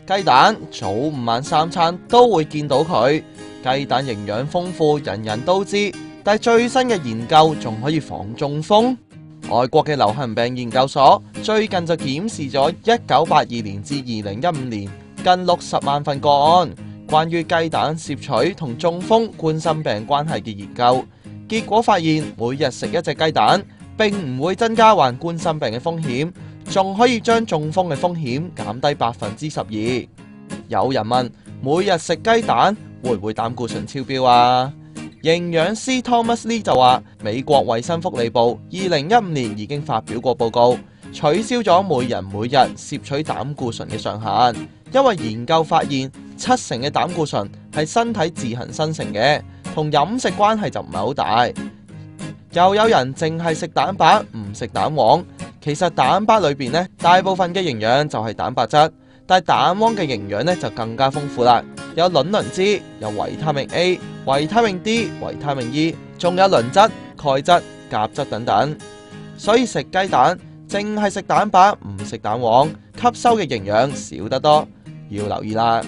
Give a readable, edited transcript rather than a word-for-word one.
雞蛋早午晚三餐都會見到佢。雞蛋營養豐富，人人都知，但係最新嘅研究仲可以防中風。外國嘅流行病研究所最近就檢視咗1982年至2015年近60萬份個案，關於雞蛋攝取同中風、冠心病關係嘅研究，結果發現每日食一隻雞蛋並唔會增加患冠心病嘅風險，仲可以將中風嘅風險減低12%。有人問，每日食雞蛋會唔會膽固醇超標啊？營養師 Thomas Lee 就話，美國衛生福利部2015年已經發表過報告，取消咗每人每日攝取膽固醇嘅上限，因為研究發現70%嘅膽固醇係身體自行生成嘅，同飲食關係就唔係好大。又有人淨係食蛋白唔食蛋黃，其實蛋白裏邊呢，大部分嘅營養就係蛋白質，但係蛋黃嘅營養呢就更加豐富啦，有卵磷脂，有維他命 A、維他命 D、維他命 E， 仲有磷質、鈣質、鉀質等等。所以食雞蛋淨係食蛋白唔食蛋黃，吸收嘅營養少得多，要留意啦。